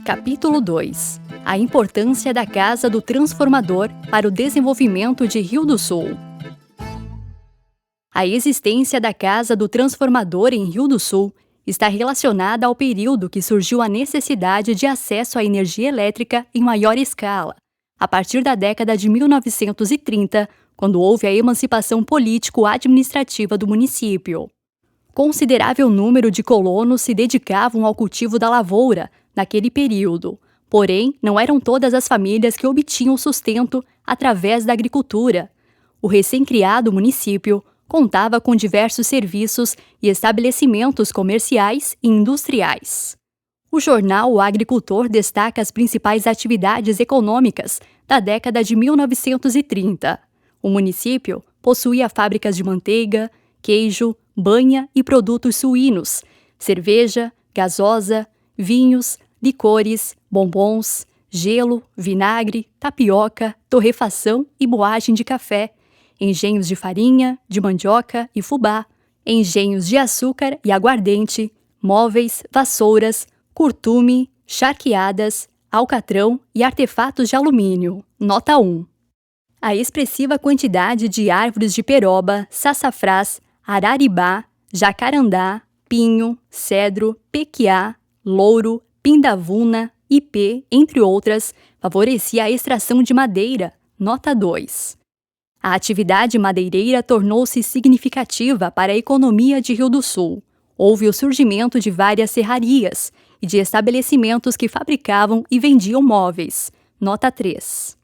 Capítulo 2. A importância da Casa do Transformador para o desenvolvimento de Rio do Sul. A existência da Casa do Transformador em Rio do Sul está relacionada ao período que surgiu a necessidade de acesso à energia elétrica em maior escala, a partir da década de 1930, quando houve a emancipação político-administrativa do município. Considerável número de colonos se dedicavam ao cultivo da lavoura naquele período, porém, não eram todas as famílias que obtinham sustento através da agricultura. O recém-criado município contava com diversos serviços e estabelecimentos comerciais e industriais. O jornal O Agricultor destaca as principais atividades econômicas da década de 1930. O município possuía fábricas de manteiga, queijo, banha e produtos suínos, cerveja, gasosa, vinhos, licores, bombons, gelo, vinagre, tapioca, torrefação e moagem de café, engenhos de farinha, de mandioca e fubá, engenhos de açúcar e aguardente, móveis, vassouras, curtume, charqueadas, alcatrão e artefatos de alumínio. Nota 1. A expressiva quantidade de árvores de peroba, sassafrás, araribá, jacarandá, pinho, cedro, pequiá, louro, pindavuna, ipê, entre outras, favorecia a extração de madeira. Nota 2. A atividade madeireira tornou-se significativa para a economia de Rio do Sul. Houve o surgimento de várias serrarias e de estabelecimentos que fabricavam e vendiam móveis. Nota 3.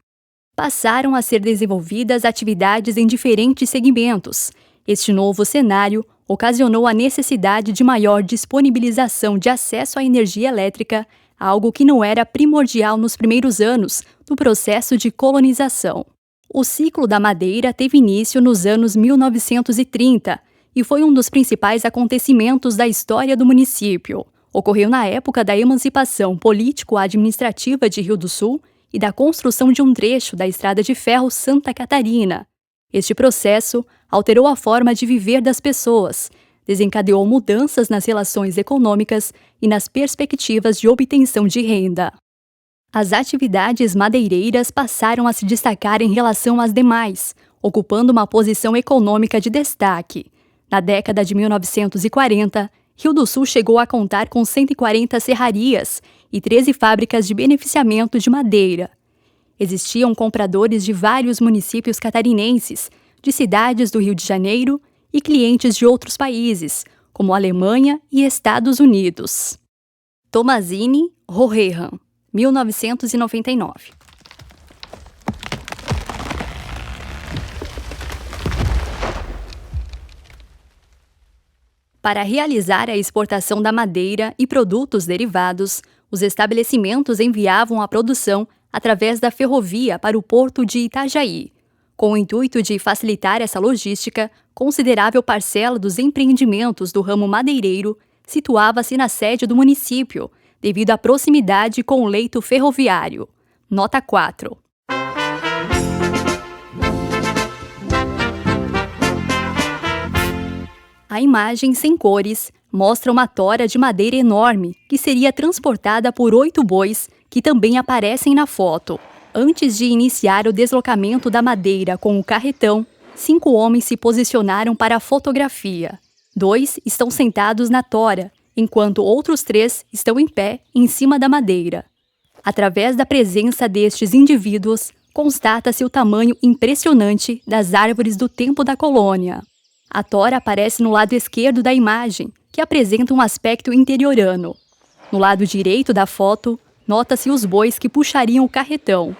Passaram a ser desenvolvidas atividades em diferentes segmentos. Este novo cenário ocasionou a necessidade de maior disponibilização de acesso à energia elétrica, algo que não era primordial nos primeiros anos do processo de colonização. O ciclo da madeira teve início nos anos 1930 e foi um dos principais acontecimentos da história do município. Ocorreu na época da emancipação político-administrativa de Rio do Sul e da construção de um trecho da Estrada de Ferro Santa Catarina. Este processo alterou a forma de viver das pessoas, desencadeou mudanças nas relações econômicas e nas perspectivas de obtenção de renda. As atividades madeireiras passaram a se destacar em relação às demais, ocupando uma posição econômica de destaque. Na década de 1940, Rio do Sul chegou a contar com 140 serrarias e 13 fábricas de beneficiamento de madeira. Existiam compradores de vários municípios catarinenses, de cidades do Rio de Janeiro e clientes de outros países, como Alemanha e Estados Unidos. Tomazini Rohehan, 1999. Para realizar a exportação da madeira e produtos derivados, os estabelecimentos enviavam a produção através da ferrovia para o porto de Itajaí. Com o intuito de facilitar essa logística, considerável parcela dos empreendimentos do ramo madeireiro situava-se na sede do município, devido à proximidade com o leito ferroviário. Nota 4. A imagem sem cores mostra uma tora de madeira enorme que seria transportada por 8 bois que também aparecem na foto. Antes de iniciar o deslocamento da madeira com o carretão, 5 homens se posicionaram para a fotografia. 2 estão sentados na tora, enquanto outros 3 estão em pé em cima da madeira. Através da presença destes indivíduos, constata-se o tamanho impressionante das árvores do tempo da colônia. A tora aparece no lado esquerdo da imagem, que apresenta um aspecto interiorano. No lado direito da foto, nota-se os bois que puxariam o carretão.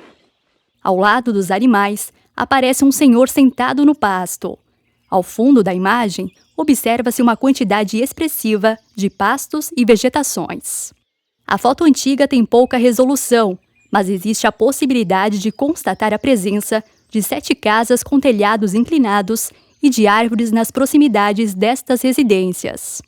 Ao lado dos animais, aparece um senhor sentado no pasto. Ao fundo da imagem, observa-se uma quantidade expressiva de pastos e vegetações. A foto antiga tem pouca resolução, mas existe a possibilidade de constatar a presença de 7 casas com telhados inclinados e de árvores nas proximidades destas residências.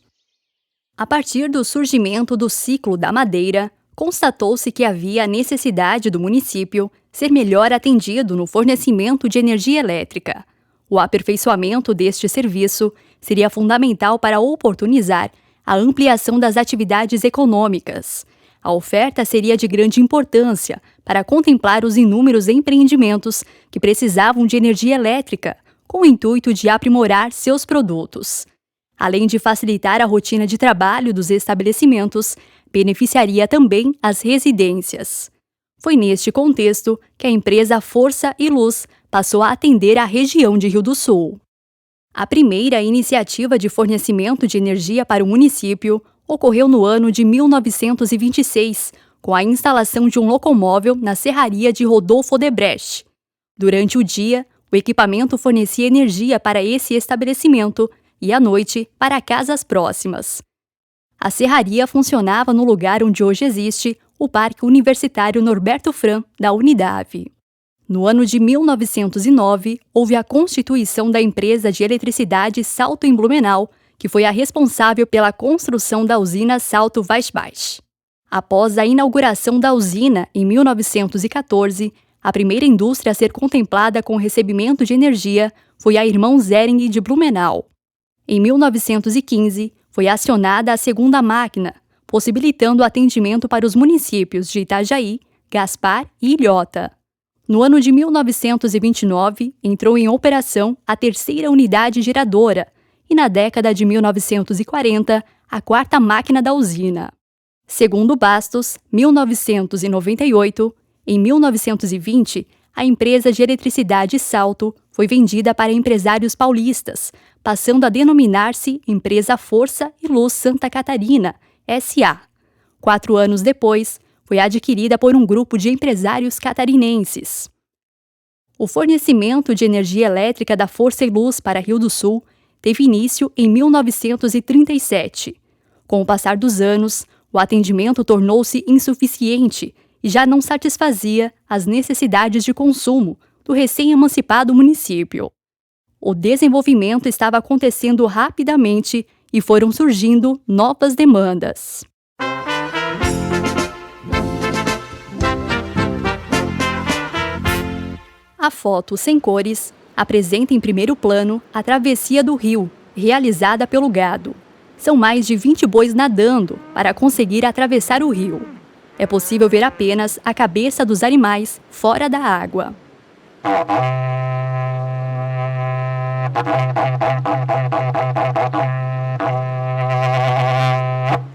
A partir do surgimento do ciclo da madeira, constatou-se que havia a necessidade do município ser melhor atendido no fornecimento de energia elétrica. O aperfeiçoamento deste serviço seria fundamental para oportunizar a ampliação das atividades econômicas. A oferta seria de grande importância para contemplar os inúmeros empreendimentos que precisavam de energia elétrica, com o intuito de aprimorar seus produtos. Além de facilitar a rotina de trabalho dos estabelecimentos, beneficiaria também as residências. Foi neste contexto que a empresa Força e Luz passou a atender a região de Rio do Sul. A primeira iniciativa de fornecimento de energia para o município ocorreu no ano de 1926, com a instalação de um locomóvel na serraria de Rodolfo Odebrecht. Durante o dia, o equipamento fornecia energia para esse estabelecimento e, à noite, para casas próximas. A serraria funcionava no lugar onde hoje existe o Parque Universitário Norberto Fran, da Unidave. No ano de 1909, houve a constituição da empresa de eletricidade Salto em Blumenau, que foi a responsável pela construção da usina Salto Weissbach. Após a inauguração da usina, em 1914, a primeira indústria a ser contemplada com o recebimento de energia foi a Irmãos Zering de Blumenau. Em 1915, foi acionada a segunda máquina, possibilitando o atendimento para os municípios de Itajaí, Gaspar e Ilhota. No ano de 1929, entrou em operação a terceira unidade geradora e, na década de 1940, a quarta máquina da usina. Segundo Bastos, 1998, em 1920, a empresa de eletricidade Salto foi vendida para empresários paulistas, passando a denominar-se Empresa Força e Luz Santa Catarina, S.A. 4 anos depois, foi adquirida por um grupo de empresários catarinenses. O fornecimento de energia elétrica da Força e Luz para Rio do Sul teve início em 1937. Com o passar dos anos, o atendimento tornou-se insuficiente e já não satisfazia as necessidades de consumo do recém-emancipado município. O desenvolvimento estava acontecendo rapidamente e foram surgindo novas demandas. A foto sem cores apresenta em primeiro plano a travessia do rio, realizada pelo gado. São mais de 20 bois nadando para conseguir atravessar o rio. É possível ver apenas a cabeça dos animais fora da água.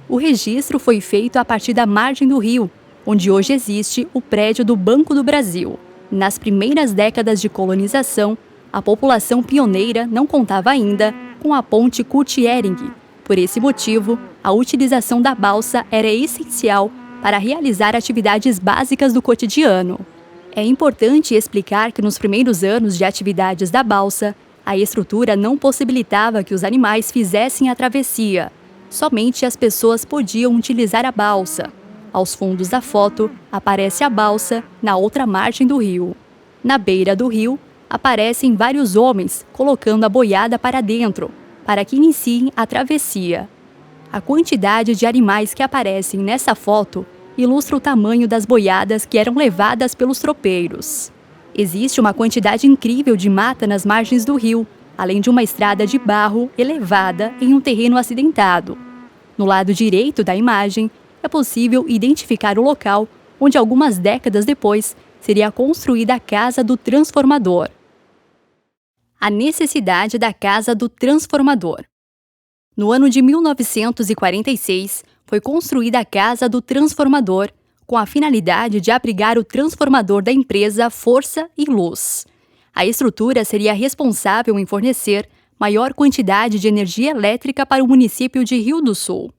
O registro foi feito a partir da margem do rio, onde hoje existe o prédio do Banco do Brasil. Nas primeiras décadas de colonização, a população pioneira não contava ainda com a ponte Kurt-Ehring. Por esse motivo, a utilização da balsa era essencial para realizar atividades básicas do cotidiano. É importante explicar que nos primeiros anos de atividades da balsa, a estrutura não possibilitava que os animais fizessem a travessia. Somente as pessoas podiam utilizar a balsa. Aos fundos da foto, aparece a balsa na outra margem do rio. Na beira do rio, aparecem vários homens colocando a boiada para dentro, para que iniciem a travessia. A quantidade de animais que aparecem nessa foto ilustra o tamanho das boiadas que eram levadas pelos tropeiros. Existe uma quantidade incrível de mata nas margens do rio, além de uma estrada de barro elevada em um terreno acidentado. No lado direito da imagem, é possível identificar o local onde algumas décadas depois seria construída a Casa do Transformador. A necessidade da Casa do Transformador. No ano de 1946, foi construída a Casa do Transformador, com a finalidade de abrigar o transformador da empresa Força e Luz. A estrutura seria responsável em fornecer maior quantidade de energia elétrica para o município de Rio do Sul.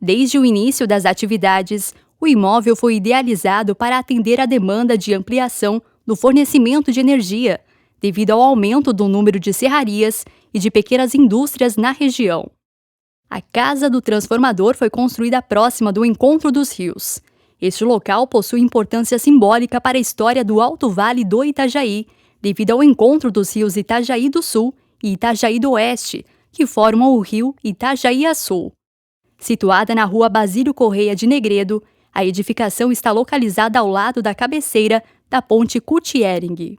Desde o início das atividades, o imóvel foi idealizado para atender a demanda de ampliação do fornecimento de energia, devido ao aumento do número de serrarias e de pequenas indústrias na região. A Casa do Transformador foi construída próxima do Encontro dos Rios. Este local possui importância simbólica para a história do Alto Vale do Itajaí, devido ao encontro dos rios Itajaí do Sul e Itajaí do Oeste, que formam o rio Itajaí-Açu. Situada na rua Basílio Correia de Negredo, a edificação está localizada ao lado da cabeceira da ponte Kurt-Ehring.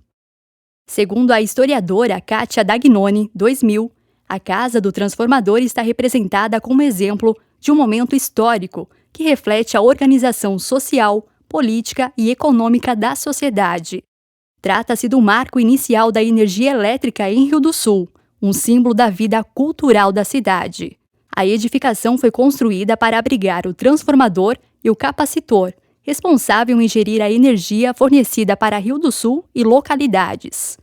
Segundo a historiadora Kátia Dagnoni, 2000, a Casa do Transformador está representada como exemplo de um momento histórico que reflete a organização social, política e econômica da sociedade. Trata-se do marco inicial da energia elétrica em Rio do Sul, um símbolo da vida cultural da cidade. A edificação foi construída para abrigar o transformador e o capacitor, responsável em gerir a energia fornecida para Rio do Sul e localidades.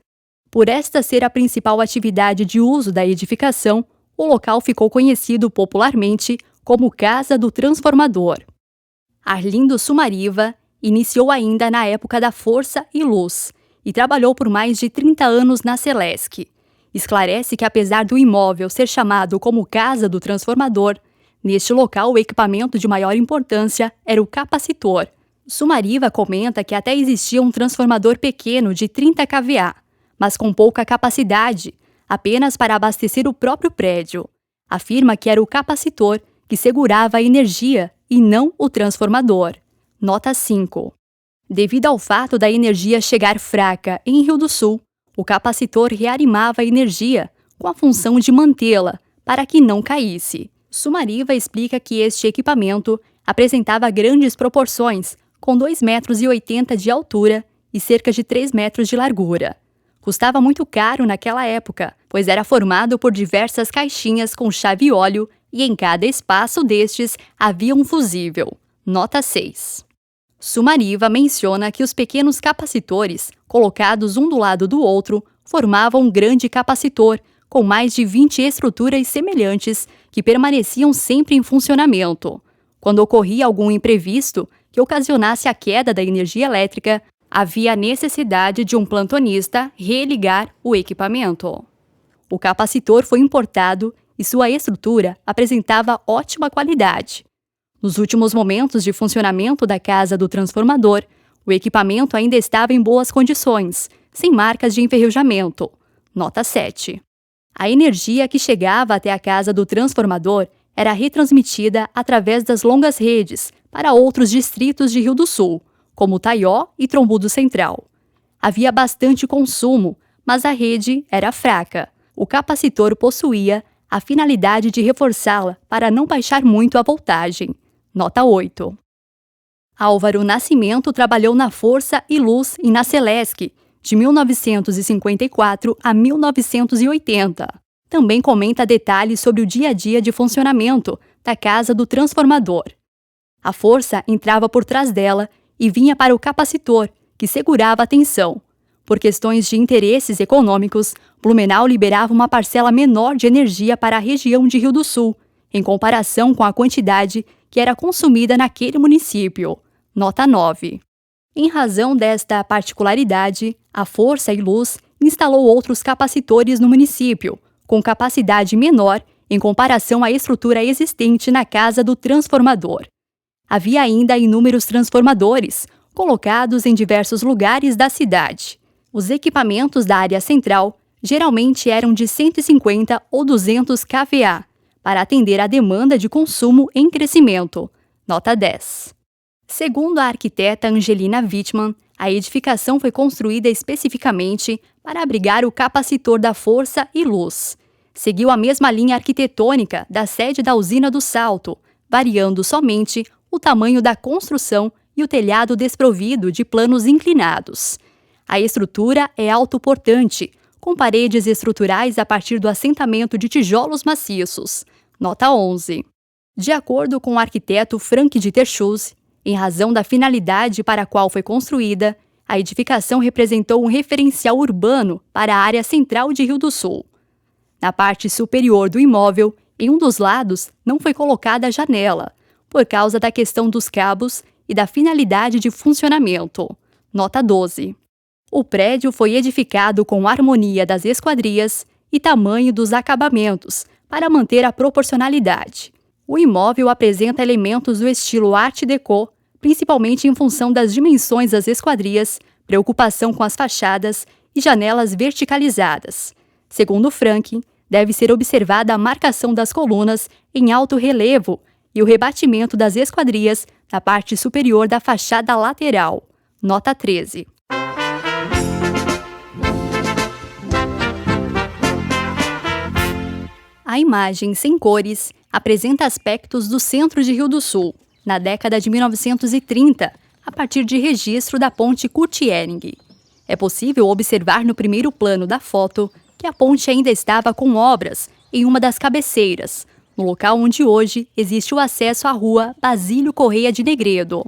Por esta ser a principal atividade de uso da edificação, o local ficou conhecido popularmente como Casa do Transformador. Arlindo Sumariva iniciou ainda na época da Força e Luz e trabalhou por mais de 30 anos na Celesc. Esclarece que, apesar do imóvel ser chamado como Casa do Transformador, neste local o equipamento de maior importância era o capacitor. Sumariva comenta que até existia um transformador pequeno de 30 kVA, mas com pouca capacidade, apenas para abastecer o próprio prédio. Afirma que era o capacitor que segurava a energia e não o transformador. Nota 5. Devido ao fato da energia chegar fraca em Rio do Sul, o capacitor reanimava a energia com a função de mantê-la para que não caísse. Sumariva explica que este equipamento apresentava grandes proporções, com 2,80 metros de altura e cerca de 3 metros de largura. Custava muito caro naquela época, pois era formado por diversas caixinhas com chave e óleo e em cada espaço destes havia um fusível. Nota 6. Sumariva menciona que os pequenos capacitores, colocados um do lado do outro, formavam um grande capacitor, com mais de 20 estruturas semelhantes que permaneciam sempre em funcionamento. Quando ocorria algum imprevisto que ocasionasse a queda da energia elétrica, havia a necessidade de um plantonista religar o equipamento. O capacitor foi importado e sua estrutura apresentava ótima qualidade. Nos últimos momentos de funcionamento da Casa do Transformador, o equipamento ainda estava em boas condições, sem marcas de enferrujamento. Nota 7. A energia que chegava até a Casa do Transformador era retransmitida através das longas redes para outros distritos de Rio do Sul, como Taió e Trombudo Central. Havia bastante consumo, mas a rede era fraca. O capacitor possuía a finalidade de reforçá-la para não baixar muito a voltagem. Nota 8. Álvaro Nascimento trabalhou na Força e Luz e na Celesc, de 1954 a 1980. Também comenta detalhes sobre o dia a dia de funcionamento da Casa do Transformador. A força entrava por trás dela e vinha para o capacitor, que segurava a tensão. Por questões de interesses econômicos, Blumenau liberava uma parcela menor de energia para a região de Rio do Sul, em comparação com a quantidade que era consumida naquele município. Nota 9. Em razão desta particularidade, a Força e Luz instalou outros capacitores no município, com capacidade menor em comparação à estrutura existente na Casa do Transformador. Havia ainda inúmeros transformadores, colocados em diversos lugares da cidade. Os equipamentos da área central geralmente eram de 150 ou 200 kVA, para atender à demanda de consumo em crescimento. Nota 10. Segundo a arquiteta Angelina Wittmann, a edificação foi construída especificamente para abrigar o capacitor da Força e Luz. Seguiu a mesma linha arquitetônica da sede da usina do Salto, variando somente o tamanho da construção e o telhado desprovido de planos inclinados. A estrutura é autoportante, com paredes estruturais a partir do assentamento de tijolos maciços. Nota 11. De acordo com o arquiteto Frank Dieter Schulze, em razão da finalidade para a qual foi construída, a edificação representou um referencial urbano para a área central de Rio do Sul. Na parte superior do imóvel, em um dos lados, não foi colocada janela, por causa da questão dos cabos e da finalidade de funcionamento. Nota 12. O prédio foi edificado com harmonia das esquadrias e tamanho dos acabamentos, para manter a proporcionalidade. O imóvel apresenta elementos do estilo Art Deco, principalmente em função das dimensões das esquadrias, preocupação com as fachadas e janelas verticalizadas. Segundo Frank, deve ser observada a marcação das colunas em alto relevo e o rebatimento das esquadrias na parte superior da fachada lateral. Nota 13. A imagem sem cores apresenta aspectos do centro de Rio do Sul. na década de 1930, a partir de registro da ponte Kurt-Ehring. É possível observar no primeiro plano da foto que a ponte ainda estava com obras em uma das cabeceiras, no local onde hoje existe o acesso à rua Basílio Correia de Negredo.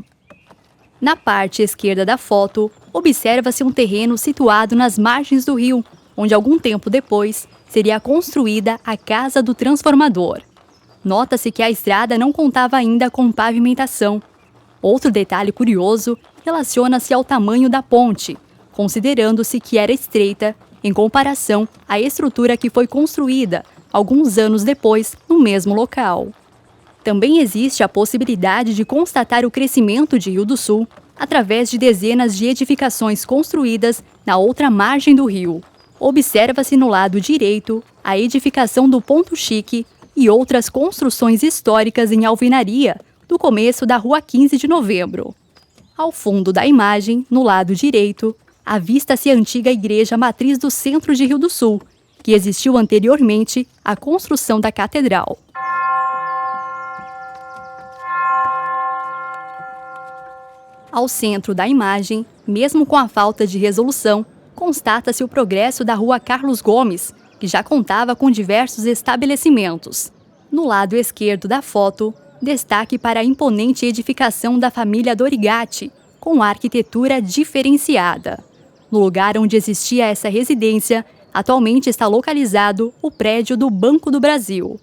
Na parte esquerda da foto, observa-se um terreno situado nas margens do rio, onde algum tempo depois seria construída a Casa do Transformador. Nota-se que a estrada não contava ainda com pavimentação. Outro detalhe curioso relaciona-se ao tamanho da ponte, considerando-se que era estreita em comparação à estrutura que foi construída alguns anos depois no mesmo local. Também existe a possibilidade de constatar o crescimento de Rio do Sul através de dezenas de edificações construídas na outra margem do rio. Observa-se no lado direito a edificação do Ponto Chique e outras construções históricas em alvenaria do começo da Rua 15 de Novembro. Ao fundo da imagem, no lado direito, avista-se a antiga igreja matriz do centro de Rio do Sul, que existiu anteriormente à construção da catedral. Ao centro da imagem, mesmo com a falta de resolução, constata-se o progresso da Rua Carlos Gomes, que já contava com diversos estabelecimentos. No lado esquerdo da foto, destaque para a imponente edificação da família Dorigatti, com arquitetura diferenciada. No lugar onde existia essa residência, atualmente está localizado o prédio do Banco do Brasil.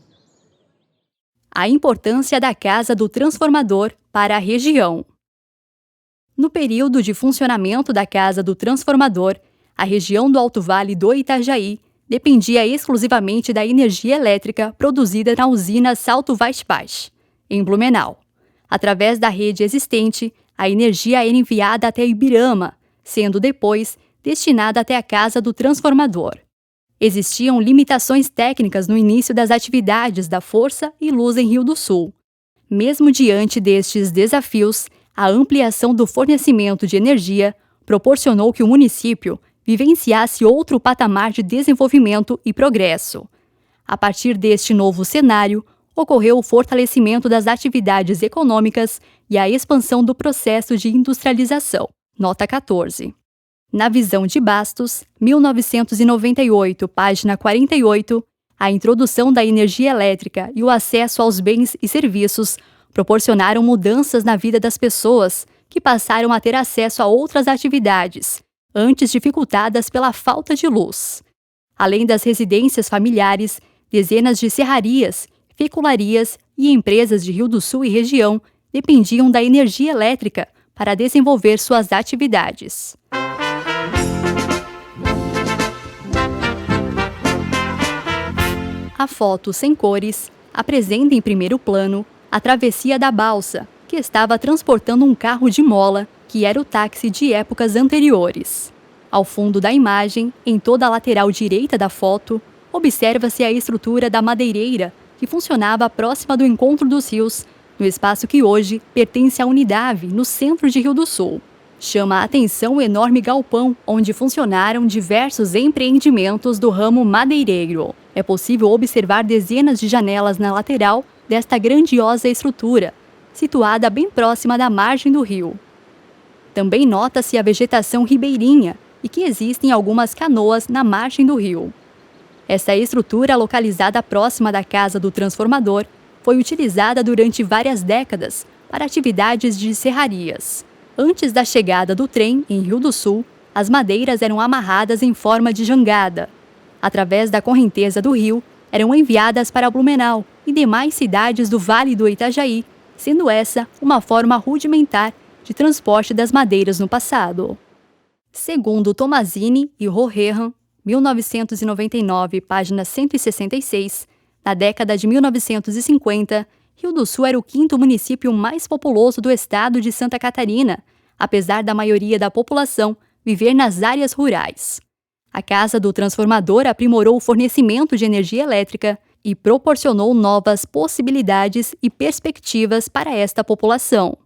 A importância da Casa do Transformador para a região. No período de funcionamento da Casa do Transformador, a região do Alto Vale do Itajaí dependia exclusivamente da energia elétrica produzida na usina Salto Weissbach, em Blumenau. Através da rede existente, a energia era enviada até Ibirama, sendo depois destinada até a Casa do Transformador. Existiam limitações técnicas no início das atividades da Força e Luz em Rio do Sul. Mesmo diante destes desafios, a ampliação do fornecimento de energia proporcionou que o município vivenciasse outro patamar de desenvolvimento e progresso. A partir deste novo cenário, ocorreu o fortalecimento das atividades econômicas e a expansão do processo de industrialização. Nota 14. Na visão de Bastos, 1998, página 48, a introdução da energia elétrica e o acesso aos bens e serviços proporcionaram mudanças na vida das pessoas, que passaram a ter acesso a outras atividades, antes dificultadas pela falta de luz. Além das residências familiares, dezenas de serrarias, fecularias e empresas de Rio do Sul e região dependiam da energia elétrica para desenvolver suas atividades. A foto sem cores apresenta em primeiro plano a travessia da balsa, que estava transportando um carro de mola, que era o táxi de épocas anteriores. Ao fundo da imagem, em toda a lateral direita da foto, observa-se a estrutura da madeireira, que funcionava próxima do encontro dos rios, no espaço que hoje pertence à Unidade, no centro de Rio do Sul. Chama a atenção o enorme galpão, onde funcionaram diversos empreendimentos do ramo madeireiro. É possível observar dezenas de janelas na lateral desta grandiosa estrutura, situada bem próxima da margem do rio. Também nota-se a vegetação ribeirinha e que existem algumas canoas na margem do rio. Esta estrutura, localizada próxima da Casa do Transformador, foi utilizada durante várias décadas para atividades de serrarias. Antes da chegada do trem em Rio do Sul, as madeiras eram amarradas em forma de jangada. Através da correnteza do rio, eram enviadas para Blumenau e demais cidades do Vale do Itajaí, sendo essa uma forma rudimentar de transporte das madeiras no passado. Segundo Tomazini e Rohehan, 1999, página 166, na década de 1950, Rio do Sul era o quinto município mais populoso do estado de Santa Catarina, apesar da maioria da população viver nas áreas rurais. A Casa do Transformador aprimorou o fornecimento de energia elétrica e proporcionou novas possibilidades e perspectivas para esta população.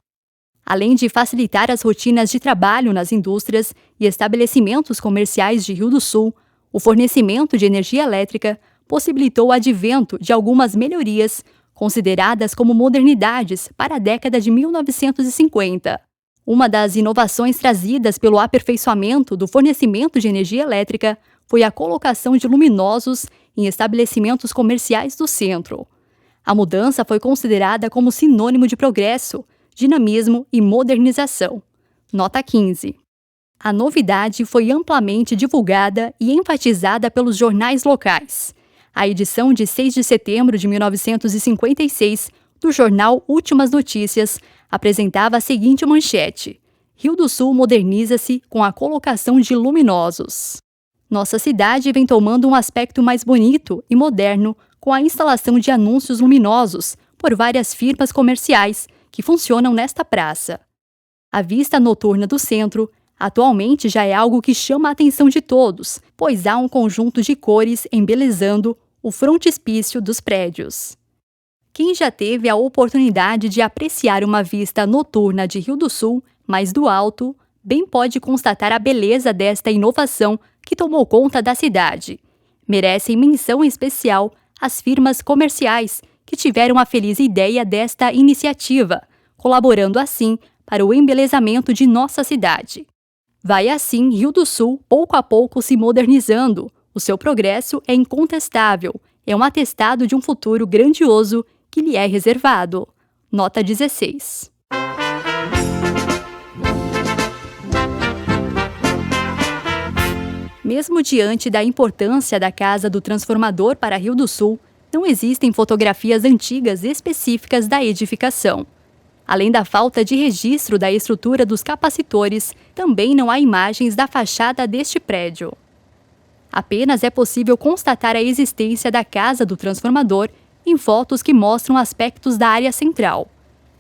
Além de facilitar as rotinas de trabalho nas indústrias e estabelecimentos comerciais de Rio do Sul, o fornecimento de energia elétrica possibilitou o advento de algumas melhorias, consideradas como modernidades para a década de 1950. Uma das inovações trazidas pelo aperfeiçoamento do fornecimento de energia elétrica foi a colocação de luminosos em estabelecimentos comerciais do centro. A mudança foi considerada como sinônimo de progresso, dinamismo e modernização. Nota 15. A novidade foi amplamente divulgada e enfatizada pelos jornais locais. A edição de 6 de setembro de 1956 do jornal Últimas Notícias apresentava a seguinte manchete: Rio do Sul moderniza-se com a colocação de luminosos. Nossa cidade vem tomando um aspecto mais bonito e moderno com a instalação de anúncios luminosos por várias firmas comerciais que funcionam nesta praça. A vista noturna do centro atualmente já é algo que chama a atenção de todos, pois há um conjunto de cores embelezando o frontispício dos prédios. Quem já teve a oportunidade de apreciar uma vista noturna de Rio do Sul, mais do alto, bem pode constatar a beleza desta inovação que tomou conta da cidade. Merecem menção especial as firmas comerciais que tiveram a feliz ideia desta iniciativa, colaborando assim para o embelezamento de nossa cidade. Vai assim Rio do Sul, pouco a pouco se modernizando. O seu progresso é incontestável, é um atestado de um futuro grandioso que lhe é reservado. Nota 16. Mesmo diante da importância da Casa do Transformador para Rio do Sul, não existem fotografias antigas específicas da edificação. Além da falta de registro da estrutura dos capacitores, também não há imagens da fachada deste prédio. Apenas é possível constatar a existência da Casa do Transformador em fotos que mostram aspectos da área central.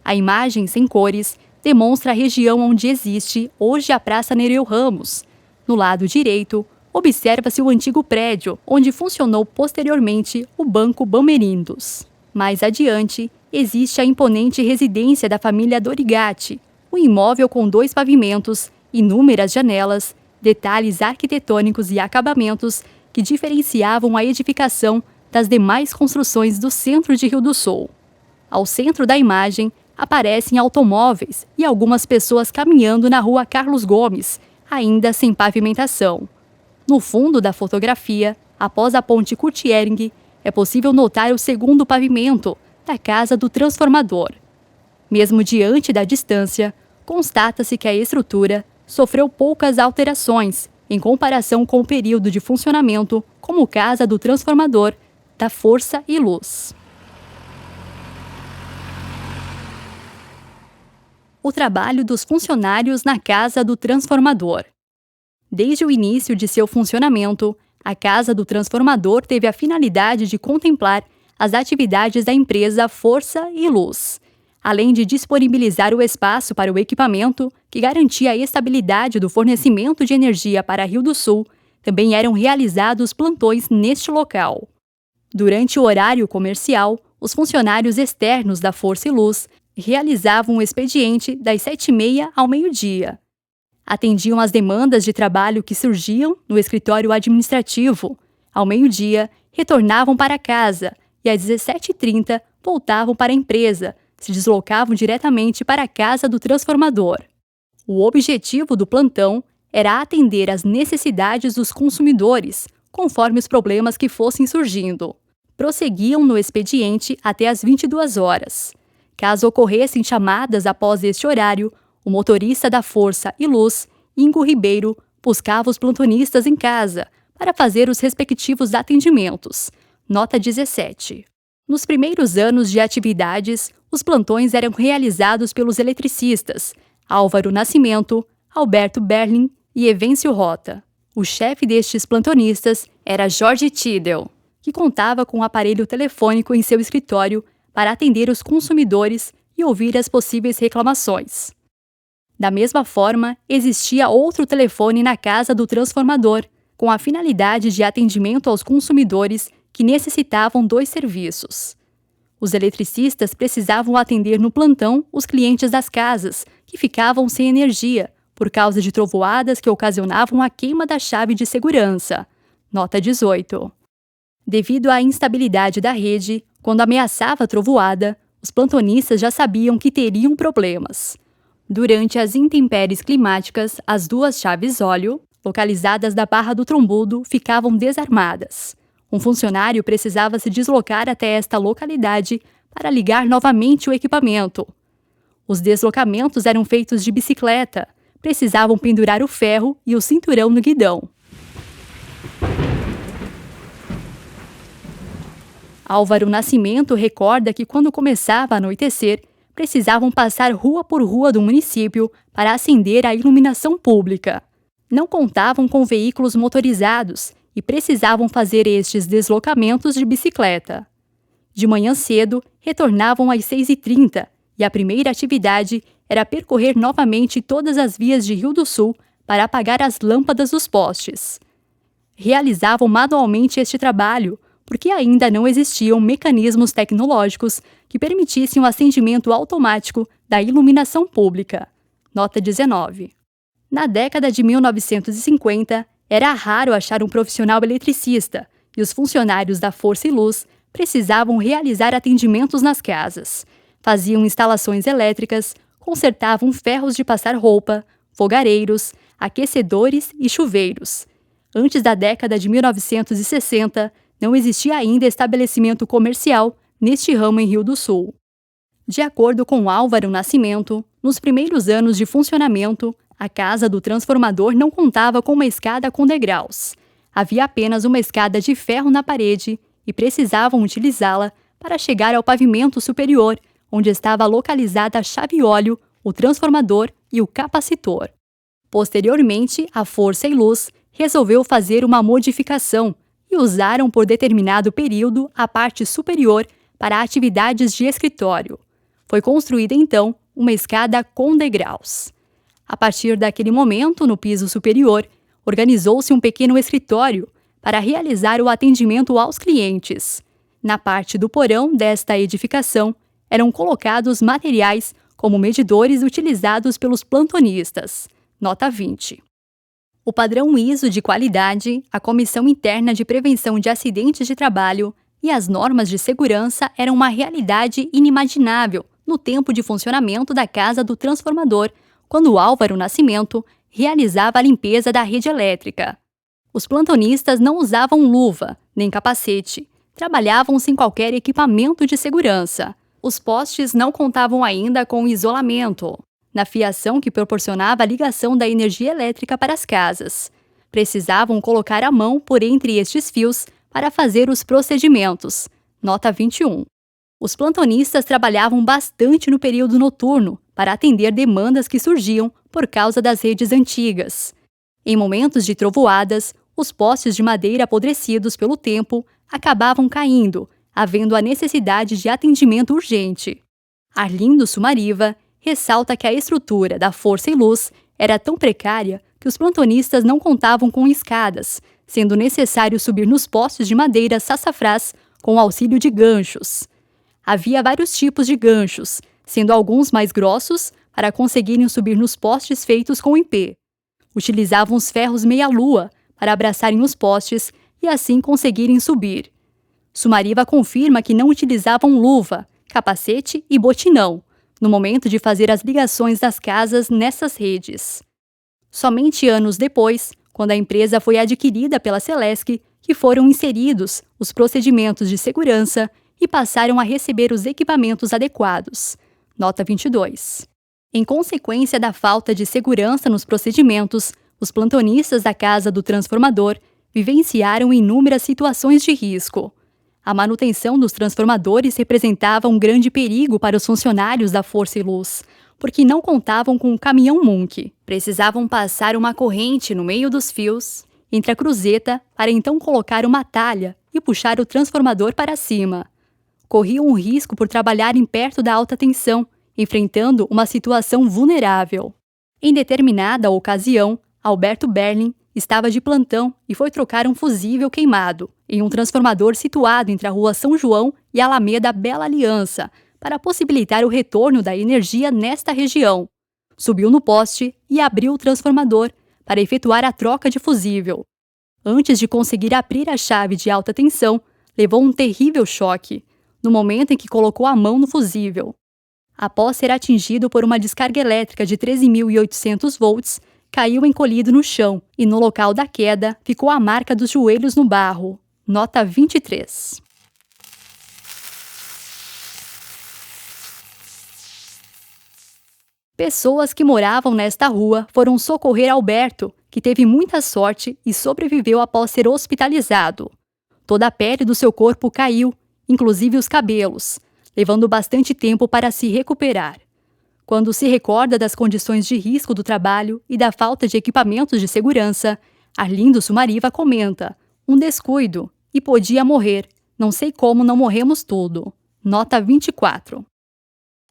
A imagem sem cores demonstra a região onde existe hoje a Praça Nereu Ramos. No lado direito, observa-se o antigo prédio, onde funcionou posteriormente o Banco Bamerindos. Mais adiante, existe a imponente residência da família Dorigatti, um imóvel com 2 pavimentos, inúmeras janelas, detalhes arquitetônicos e acabamentos que diferenciavam a edificação das demais construções do centro de Rio do Sul. Ao centro da imagem, aparecem automóveis e algumas pessoas caminhando na rua Carlos Gomes, ainda sem pavimentação. No fundo da fotografia, após a ponte Curtiering, é possível notar o segundo pavimento da Casa do Transformador. Mesmo diante da distância, constata-se que a estrutura sofreu poucas alterações em comparação com o período de funcionamento como Casa do Transformador da Força e Luz. O trabalho dos funcionários na Casa do Transformador. Desde o início de seu funcionamento, a Casa do Transformador teve a finalidade de contemplar as atividades da empresa Força e Luz, além de disponibilizar o espaço para o equipamento que garantia a estabilidade do fornecimento de energia para Rio do Sul. Também eram realizados plantões neste local. Durante o horário comercial, os funcionários externos da Força e Luz realizavam o expediente das 7h30 ao meio-dia. Atendiam às demandas de trabalho que surgiam no escritório administrativo. Ao meio-dia, retornavam para casa e às 17h30 voltavam para a empresa, se deslocavam diretamente para a Casa do Transformador. O objetivo do plantão era atender às necessidades dos consumidores, conforme os problemas que fossem surgindo. Prosseguiam no expediente até às 22 horas. Caso ocorressem chamadas após este horário, o motorista da Força e Luz, Ingo Ribeiro, buscava os plantonistas em casa para fazer os respectivos atendimentos. Nota 17. Nos primeiros anos de atividades, os plantões eram realizados pelos eletricistas Álvaro Nascimento, Alberto Berlin e Evêncio Rota. O chefe destes plantonistas era Jorge Tidel, que contava com um aparelho telefônico em seu escritório para atender os consumidores e ouvir as possíveis reclamações. Da mesma forma, existia outro telefone na Casa do Transformador, com a finalidade de atendimento aos consumidores que necessitavam 2 serviços. Os eletricistas precisavam atender no plantão os clientes das casas, que ficavam sem energia, por causa de trovoadas que ocasionavam a queima da chave de segurança. Nota 18. Devido à instabilidade da rede, Quando ameaçava trovoada, os plantonistas já sabiam que teriam problemas. Durante as intempéries climáticas, as duas chaves óleo, localizadas da Barra do Trombudo, ficavam desarmadas. Um funcionário precisava se deslocar até esta localidade para ligar novamente o equipamento. Os deslocamentos eram feitos de bicicleta, precisavam pendurar o ferro e o cinturão no guidão. Álvaro Nascimento recorda que quando começava a anoitecer, precisavam passar rua por rua do município para acender a iluminação pública. Não contavam com veículos motorizados e precisavam fazer estes deslocamentos de bicicleta. De manhã cedo, retornavam às 6h30 e a primeira atividade era percorrer novamente todas as vias de Rio do Sul para apagar as lâmpadas dos postes. Realizavam manualmente este trabalho, porque ainda não existiam mecanismos tecnológicos que permitissem o acendimento automático da iluminação pública. Nota 19. Na década de 1950, era raro achar um profissional eletricista e os funcionários da Força e Luz precisavam realizar atendimentos nas casas. Faziam instalações elétricas, consertavam ferros de passar roupa, fogareiros, aquecedores e chuveiros. Antes da década de 1960, não existia ainda estabelecimento comercial neste ramo em Rio do Sul. De acordo com Álvaro Nascimento, nos primeiros anos de funcionamento, a casa do transformador não contava com uma escada com degraus. Havia apenas uma escada de ferro na parede e precisavam utilizá-la para chegar ao pavimento superior, onde estava localizada a chave óleo, o transformador e o capacitor. Posteriormente, a Força e Luz resolveu fazer uma modificação e usaram por determinado período a parte superior para atividades de escritório. Foi construída então uma escada com degraus. A partir daquele momento, no piso superior, organizou-se um pequeno escritório para realizar o atendimento aos clientes. Na parte do porão desta edificação, eram colocados materiais como medidores utilizados pelos plantonistas. Nota 20. O padrão ISO de qualidade, a Comissão Interna de Prevenção de Acidentes de Trabalho e as normas de segurança eram uma realidade inimaginável no tempo de funcionamento da casa do transformador, quando Álvaro Nascimento realizava a limpeza da rede elétrica. Os plantonistas não usavam luva, nem capacete, trabalhavam sem qualquer equipamento de segurança. Os postes não contavam ainda com isolamento, na fiação que proporcionava a ligação da energia elétrica para as casas. Precisavam colocar a mão por entre estes fios para fazer os procedimentos. Nota 21. Os plantonistas trabalhavam bastante no período noturno para atender demandas que surgiam por causa das redes antigas. Em momentos de trovoadas, os postes de madeira apodrecidos pelo tempo acabavam caindo, havendo a necessidade de atendimento urgente. Arlindo Sumariva ressalta que a estrutura da Força e Luz era tão precária que os plantonistas não contavam com escadas, sendo necessário subir nos postes de madeira sassafrás com o auxílio de ganchos. Havia vários tipos de ganchos, sendo alguns mais grossos para conseguirem subir nos postes feitos com ipê. Utilizavam os ferros meia-lua para abraçarem os postes e assim conseguirem subir. Sumariva confirma que não utilizavam luva, capacete e botinão no momento de fazer as ligações das casas nessas redes. Somente anos depois, quando a empresa foi adquirida pela Celesc, que foram inseridos os procedimentos de segurança e passaram a receber os equipamentos adequados. Nota 22. Em consequência da falta de segurança nos procedimentos, os plantonistas da casa do transformador vivenciaram inúmeras situações de risco. A manutenção dos transformadores representava um grande perigo para os funcionários da Força e Luz, porque não contavam com um caminhão Munk. Precisavam passar uma corrente no meio dos fios, entre a cruzeta, para então colocar uma talha e puxar o transformador para cima. Corriam um risco por trabalharem perto da alta tensão, enfrentando uma situação vulnerável. Em determinada ocasião, Alberto Berlin estava de plantão e foi trocar um fusível queimado em um transformador situado entre a Rua São João e a Alameda Bela Aliança, para possibilitar o retorno da energia nesta região. Subiu no poste e abriu o transformador para efetuar a troca de fusível. Antes de conseguir abrir a chave de alta tensão, levou um terrível choque. no momento em que colocou a mão no fusível. Após ser atingido por uma descarga elétrica de 13.800 volts, caiu encolhido no chão e no local da queda ficou a marca dos joelhos no barro. Nota 23. Pessoas que moravam nesta rua foram socorrer Alberto, que teve muita sorte e sobreviveu após ser hospitalizado. Toda a pele do seu corpo caiu, inclusive os cabelos, levando bastante tempo para se recuperar. Quando se recorda das condições de risco do trabalho e da falta de equipamentos de segurança, Arlindo Sumariva comenta: um descuido, e podia morrer. Não sei como não morremos tudo. Nota 24.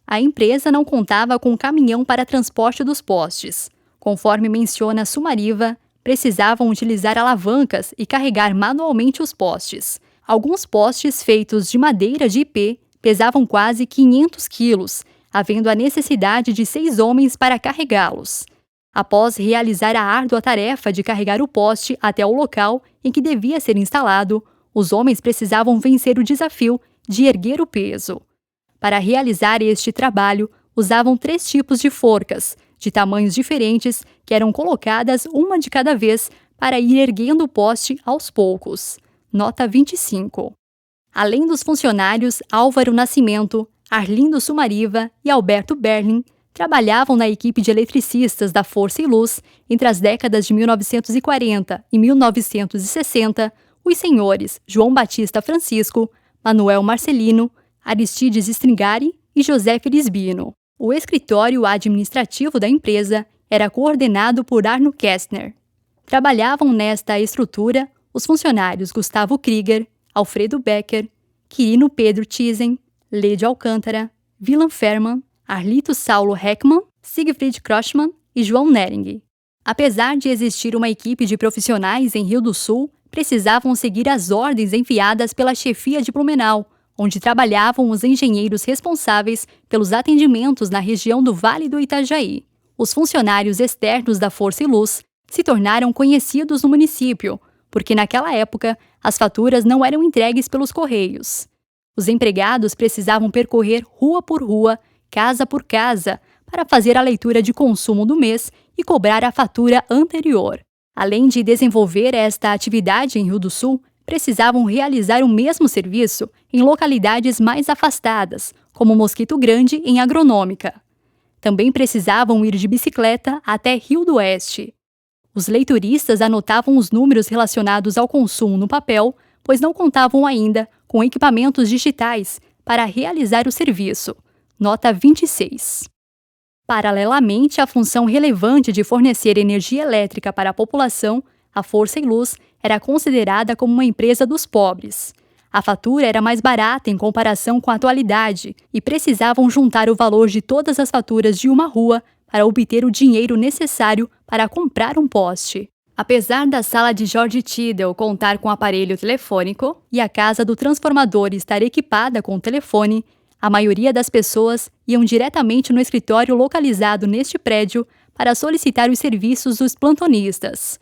A empresa não contava com caminhão para transporte dos postes. Conforme menciona Sumariva, precisavam utilizar alavancas e carregar manualmente os postes. Alguns postes feitos de madeira de ipê pesavam quase 500 quilos, havendo a necessidade de 6 homens para carregá-los. Após realizar a árdua tarefa de carregar o poste até o local em que devia ser instalado, os homens precisavam vencer o desafio de erguer o peso. Para realizar este trabalho, usavam 3 tipos de forcas, de tamanhos diferentes, que eram colocadas uma de cada vez para ir erguendo o poste aos poucos. Nota 25. Além dos funcionários Álvaro Nascimento, Arlindo Sumariva e Alberto Berlin, trabalhavam na equipe de eletricistas da Força e Luz entre as décadas de 1940 e 1960, os senhores João Batista Francisco, Manuel Marcelino, Aristides Stringari e José Felisbino. O escritório administrativo da empresa era coordenado por Arno Kästner. Trabalhavam nesta estrutura os funcionários Gustavo Krieger, Alfredo Becker, Quirino Pedro Thyssen, Lede Alcântara, Wilhelm Ferman, Arlito Saulo Heckmann, Siegfried Kroschmann e João Nering. Apesar de existir uma equipe de profissionais em Rio do Sul, precisavam seguir as ordens enviadas pela chefia de Blumenau, onde trabalhavam os engenheiros responsáveis pelos atendimentos na região do Vale do Itajaí. Os funcionários externos da Força e Luz se tornaram conhecidos no município, porque naquela época as faturas não eram entregues pelos correios. Os empregados precisavam percorrer rua por rua, casa por casa, para fazer a leitura de consumo do mês e cobrar a fatura anterior. Além de desenvolver esta atividade em Rio do Sul, precisavam realizar o mesmo serviço em localidades mais afastadas, como Mosquito Grande, em Agronômica. Também precisavam ir de bicicleta até Rio do Oeste. Os leituristas anotavam os números relacionados ao consumo no papel, pois não contavam ainda com equipamentos digitais para realizar o serviço. Nota 26. Paralelamente à função relevante de fornecer energia elétrica para a população, a Força e Luz era considerada como uma empresa dos pobres. A fatura era mais barata em comparação com a atualidade e precisavam juntar o valor de todas as faturas de uma rua para obter o dinheiro necessário para comprar um poste. Apesar da sala de George Tidell contar com aparelho telefônico e a casa do transformador estar equipada com telefone, a maioria das pessoas iam diretamente no escritório localizado neste prédio para solicitar os serviços dos plantonistas.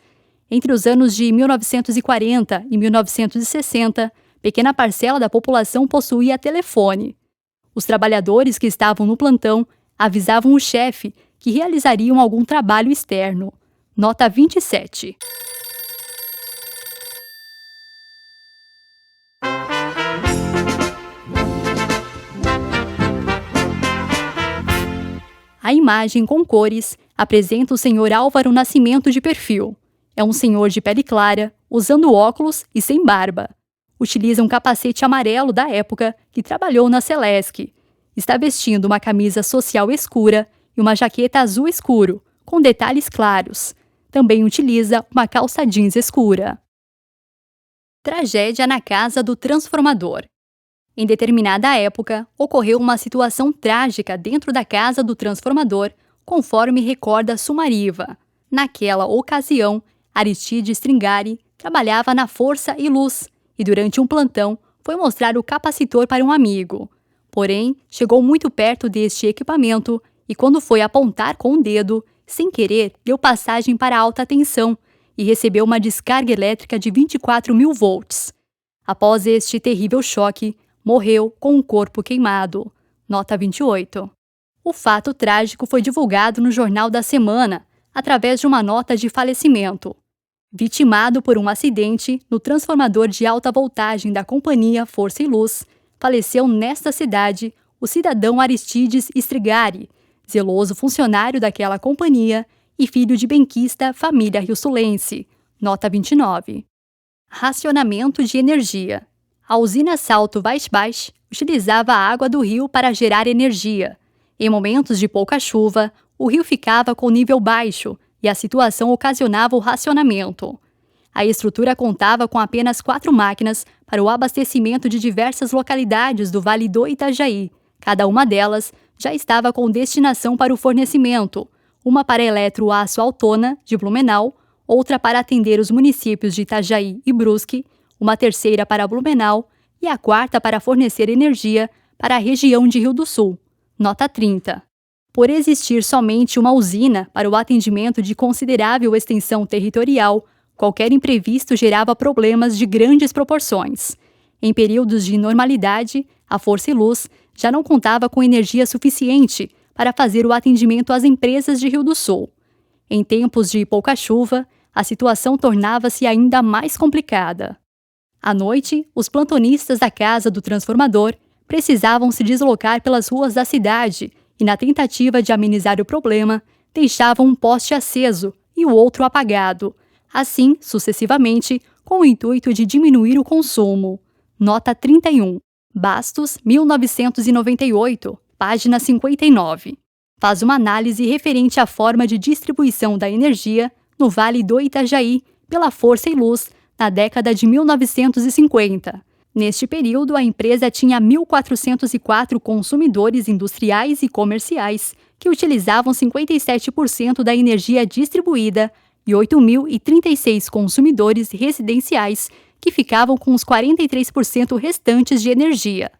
Entre os anos de 1940 e 1960, pequena parcela da população possuía telefone. Os trabalhadores que estavam no plantão avisavam o chefe que realizariam algum trabalho externo. Nota 27. A imagem com cores apresenta o senhor Álvaro Nascimento de perfil. É um senhor de pele clara, usando óculos e sem barba. Utiliza um capacete amarelo da época que trabalhou na Celesc. Está vestindo uma camisa social escura e uma jaqueta azul escuro, com detalhes claros. Também utiliza uma calça jeans escura. Tragédia na casa do transformador. Em determinada época, ocorreu uma situação trágica dentro da casa do transformador, conforme recorda Sumariva. Naquela ocasião, Aristides Stringari trabalhava na Força e Luz e, durante um plantão, foi mostrar o capacitor para um amigo. Porém, chegou muito perto deste equipamento e, quando foi apontar com o dedo, sem querer, deu passagem para alta tensão e recebeu uma descarga elétrica de 24.000 volts. Após este terrível choque, morreu com o corpo queimado. Nota 28. O fato trágico foi divulgado no Jornal da Semana, através de uma nota de falecimento. Vitimado por um acidente no transformador de alta voltagem da companhia Força e Luz, faleceu nesta cidade o cidadão Aristides Strigari, zeloso funcionário daquela companhia e filho de benquista família riosulense. Nota 29. Racionamento de energia. A usina Salto Vaisbach utilizava a água do rio para gerar energia. Em momentos de pouca chuva, o rio ficava com nível baixo e a situação ocasionava o racionamento. A estrutura contava com apenas 4 máquinas para o abastecimento de diversas localidades do Vale do Itajaí. Cada uma delas já estava com destinação para o fornecimento, uma para Eletroaço Altona, de Blumenau, outra para atender os municípios de Itajaí e Brusque, uma terceira para Blumenau e a quarta para fornecer energia para a região de Rio do Sul. Nota 30. Por existir somente uma usina para o atendimento de considerável extensão territorial, qualquer imprevisto gerava problemas de grandes proporções. Em períodos de normalidade, a Força e Luz já não contava com energia suficiente para fazer o atendimento às empresas de Rio do Sul. Em tempos de pouca chuva, a situação tornava-se ainda mais complicada. À noite, os plantonistas da casa do transformador precisavam se deslocar pelas ruas da cidade e, na tentativa de amenizar o problema, deixavam um poste aceso e o outro apagado, assim sucessivamente, com o intuito de diminuir o consumo. Nota 31. Bastos, 1998, página 59. Faz uma análise referente à forma de distribuição da energia no Vale do Itajaí pela Força e Luz na década de 1950. Neste período, a empresa tinha 1.404 consumidores industriais e comerciais, que utilizavam 57% da energia distribuída, e 8.036 consumidores residenciais, que ficavam com os 43% restantes de energia.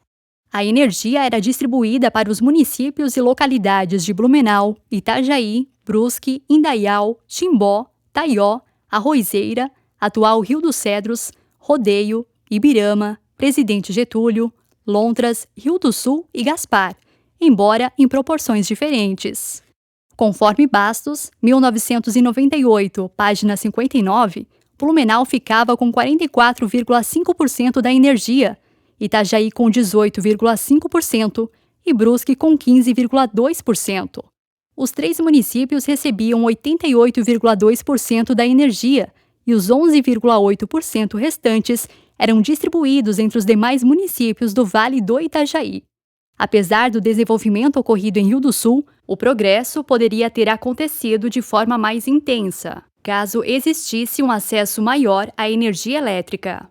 A energia era distribuída para os municípios e localidades de Blumenau, Itajaí, Brusque, Indaial, Timbó, Taió, Arroizeira, atual Rio dos Cedros, Rodeio, Ibirama, Presidente Getúlio, Lontras, Rio do Sul e Gaspar, embora em proporções diferentes. Conforme Bastos, 1998, página 59, Blumenau ficava com 44,5% da energia, Itajaí com 18,5% e Brusque com 15,2%. Os 3 municípios recebiam 88,2% da energia e os 11,8% restantes eram distribuídos entre os demais municípios do Vale do Itajaí. Apesar do desenvolvimento ocorrido em Rio do Sul, o progresso poderia ter acontecido de forma mais intensa, caso existisse um acesso maior à energia elétrica.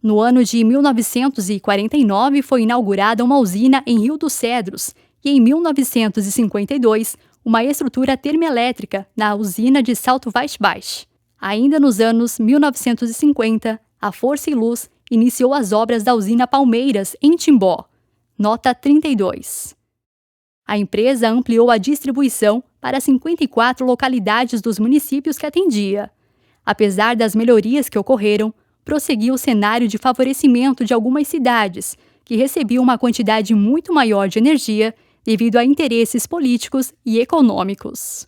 No ano de 1949 foi inaugurada uma usina em Rio dos Cedros e em 1952 uma estrutura termoelétrica na usina de Salto Vaisbach. Ainda nos anos 1950, a Força e Luz iniciou as obras da usina Palmeiras, em Timbó. Nota 32. A empresa ampliou a distribuição para 54 localidades dos municípios que atendia. Apesar das melhorias que ocorreram, prosseguiu o cenário de favorecimento de algumas cidades, que recebiam uma quantidade muito maior de energia devido a interesses políticos e econômicos.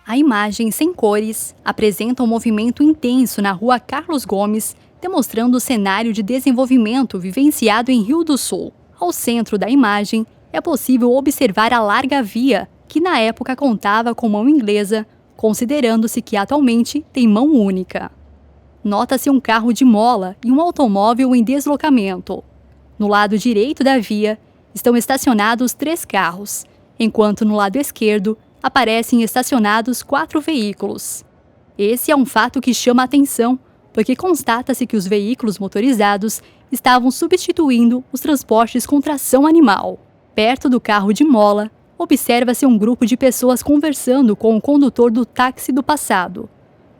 A imagem sem cores apresenta um movimento intenso na rua Carlos Gomes, demonstrando o cenário de desenvolvimento vivenciado em Rio do Sul. Ao centro da imagem, é possível observar a larga via, que na época contava com mão inglesa, considerando-se que atualmente tem mão única. Nota-se um carro de mola e um automóvel em deslocamento. No lado direito da via, estão estacionados 3 carros, enquanto no lado esquerdo aparecem estacionados 4 veículos. Esse é um fato que chama a atenção, porque constata-se que os veículos motorizados estavam substituindo os transportes com tração animal. Perto do carro de mola, observa-se um grupo de pessoas conversando com o condutor do táxi do passado.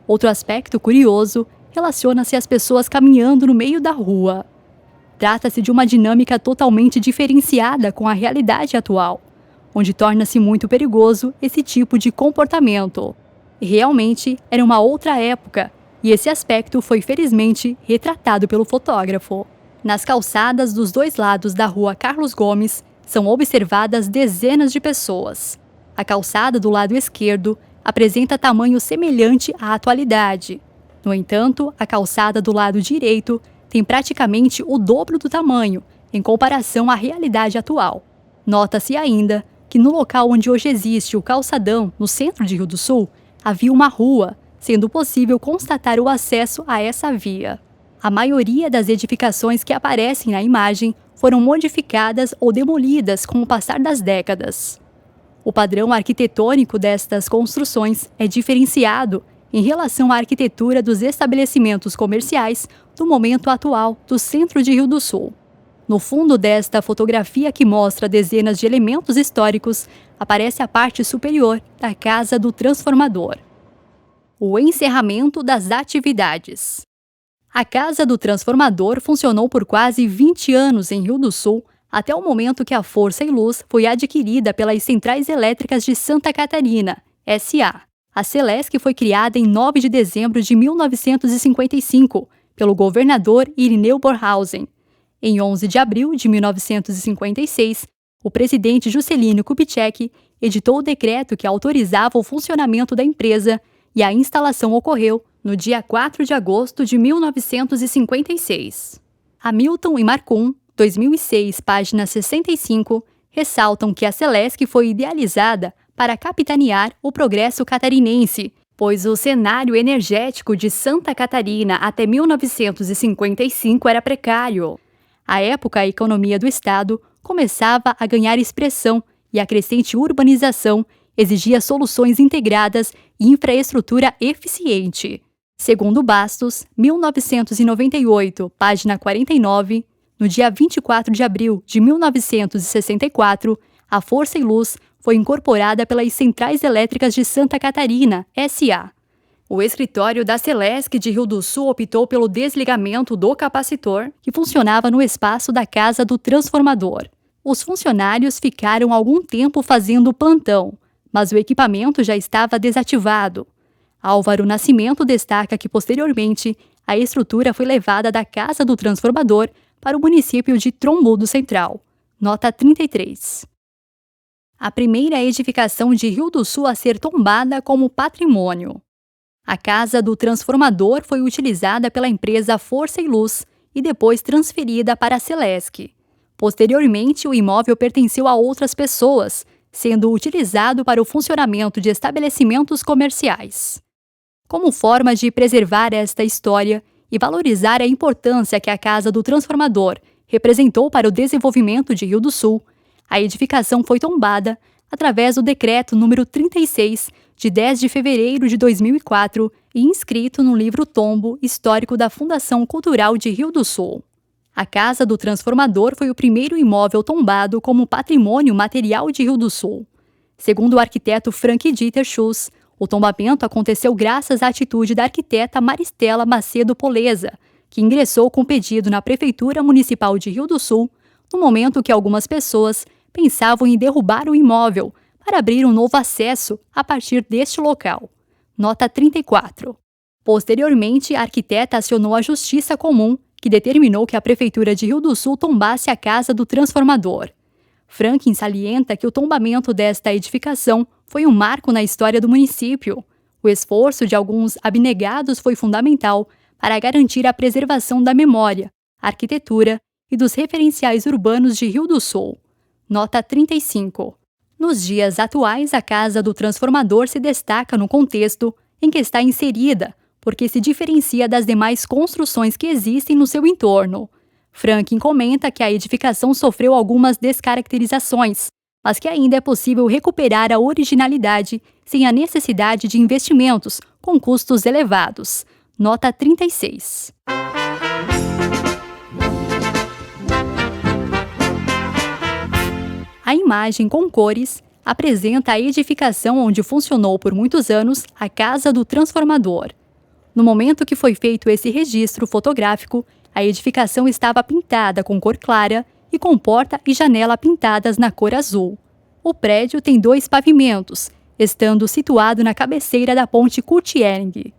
Outro aspecto curioso relaciona-se às pessoas caminhando no meio da rua. Trata-se de uma dinâmica totalmente diferenciada com a realidade atual, onde torna-se muito perigoso esse tipo de comportamento. Realmente era uma outra época e esse aspecto foi felizmente retratado pelo fotógrafo. Nas calçadas dos dois lados da rua Carlos Gomes, são observadas dezenas de pessoas. A calçada do lado esquerdo apresenta tamanho semelhante à atualidade. No entanto, a calçada do lado direito tem praticamente o dobro do tamanho, em comparação à realidade atual. Nota-se ainda que no local onde hoje existe o calçadão, no centro de Rio do Sul, havia uma rua, sendo possível constatar o acesso a essa via. A maioria das edificações que aparecem na imagem foram modificadas ou demolidas com o passar das décadas. O padrão arquitetônico destas construções é diferenciado em relação à arquitetura dos estabelecimentos comerciais do momento atual do centro de Rio do Sul. No fundo desta fotografia, que mostra dezenas de elementos históricos, aparece a parte superior da Casa do Transformador. O encerramento das atividades. A Casa do Transformador funcionou por quase 20 anos em Rio do Sul, até o momento que a Força e Luz foi adquirida pelas Centrais Elétricas de Santa Catarina, S.A. A Celesc foi criada em 9 de dezembro de 1955, pelo governador Irineu Bornhausen. Em 11 de abril de 1956, o presidente Juscelino Kubitschek editou o decreto que autorizava o funcionamento da empresa e a instalação ocorreu no dia 4 de agosto de 1956. Hamilton e Marcum, 2006, página 65, ressaltam que a Celesc foi idealizada para capitanear o progresso catarinense, pois o cenário energético de Santa Catarina até 1955 era precário. À época, a economia do estado começava a ganhar expressão e a crescente urbanização exigia soluções integradas e infraestrutura eficiente. Segundo Bastos, 1998, página 49, no dia 24 de abril de 1964, a Força e Luz foi incorporada pelas Centrais Elétricas de Santa Catarina, S.A. O escritório da Celesc de Rio do Sul optou pelo desligamento do capacitor, que funcionava no espaço da Casa do Transformador. Os funcionários ficaram algum tempo fazendo plantão, mas o equipamento já estava desativado. Álvaro Nascimento destaca que, posteriormente, a estrutura foi levada da Casa do Transformador para o município de Trombudo Central. Nota 33. A primeira edificação de Rio do Sul a ser tombada como patrimônio. A Casa do Transformador foi utilizada pela empresa Força e Luz e depois transferida para a Celesc. Posteriormente, o imóvel pertenceu a outras pessoas, sendo utilizado para o funcionamento de estabelecimentos comerciais. Como forma de preservar esta história e valorizar a importância que a Casa do Transformador representou para o desenvolvimento de Rio do Sul, a edificação foi tombada através do Decreto número 36, de 10 de fevereiro de 2004, e inscrito no livro Tombo Histórico da Fundação Cultural de Rio do Sul. A Casa do Transformador foi o primeiro imóvel tombado como patrimônio material de Rio do Sul. Segundo o arquiteto Frank Dieter Schuss, o tombamento aconteceu graças à atitude da arquiteta Maristela Macedo Poleza, que ingressou com pedido na Prefeitura Municipal de Rio do Sul, no momento que algumas pessoas pensavam em derrubar o imóvel para abrir um novo acesso a partir deste local. Nota 34. Posteriormente, a arquiteta acionou a Justiça Comum, que determinou que a Prefeitura de Rio do Sul tombasse a Casa do Transformador. Franklin salienta que o tombamento desta edificação foi um marco na história do município. O esforço de alguns abnegados foi fundamental para garantir a preservação da memória, arquitetura e dos referenciais urbanos de Rio do Sul. Nota 35. Nos dias atuais, a Casa do Transformador se destaca no contexto em que está inserida, porque se diferencia das demais construções que existem no seu entorno. Franklin comenta que a edificação sofreu algumas descaracterizações, mas que ainda é possível recuperar a originalidade sem a necessidade de investimentos com custos elevados. Nota 36. A imagem com cores apresenta a edificação onde funcionou por muitos anos a Casa do Transformador. No momento que foi feito esse registro fotográfico, a edificação estava pintada com cor clara e com porta e janela pintadas na cor azul. O prédio tem 2 pavimentos, estando situado na cabeceira da ponte Curtiering.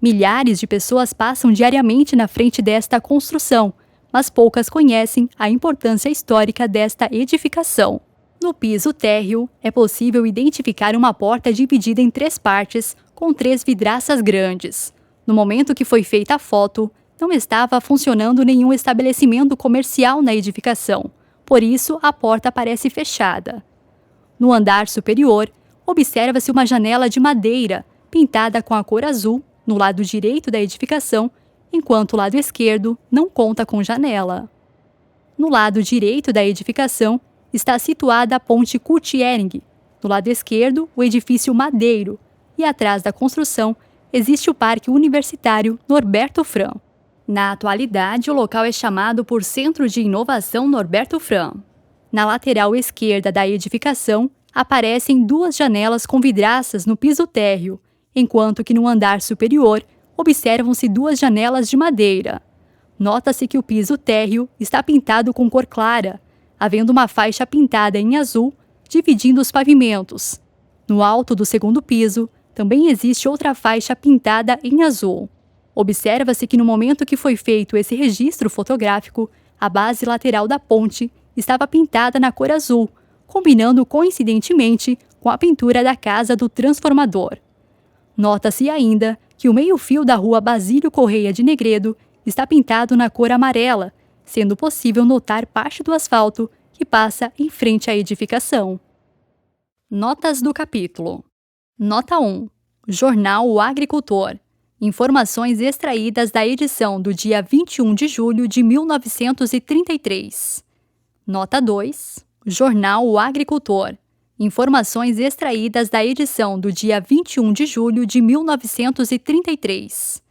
Milhares de pessoas passam diariamente na frente desta construção, mas poucas conhecem a importância histórica desta edificação. No piso térreo, é possível identificar uma porta dividida em 3 partes, com 3 vidraças grandes. No momento que foi feita a foto, não estava funcionando nenhum estabelecimento comercial na edificação, por isso a porta parece fechada. No andar superior, observa-se uma janela de madeira, pintada com a cor azul, no lado direito da edificação, enquanto o lado esquerdo não conta com janela. No lado direito da edificação está situada a ponte Kurt-Ehring, no lado esquerdo o edifício Madeiro, e atrás da construção existe o Parque Universitário Norberto Fram. Na atualidade, o local é chamado por Centro de Inovação Norberto Fram. Na lateral esquerda da edificação aparecem 2 janelas com vidraças no piso térreo, enquanto que no andar superior observam-se 2 janelas de madeira. Nota-se que o piso térreo está pintado com cor clara, havendo uma faixa pintada em azul dividindo os pavimentos. No alto do segundo piso também existe outra faixa pintada em azul. Observa-se que no momento que foi feito esse registro fotográfico, a base lateral da ponte estava pintada na cor azul, combinando coincidentemente com a pintura da casa do transformador. Nota-se ainda que o meio-fio da rua Basílio Correia de Negredo está pintado na cor amarela, sendo possível notar parte do asfalto que passa em frente à edificação. Notas do capítulo. Nota 1. Jornal O Agricultor. Informações extraídas da edição do dia 21 de julho de 1933. Nota 2. Jornal O Agricultor. Informações extraídas da edição do dia 21 de julho de 1933.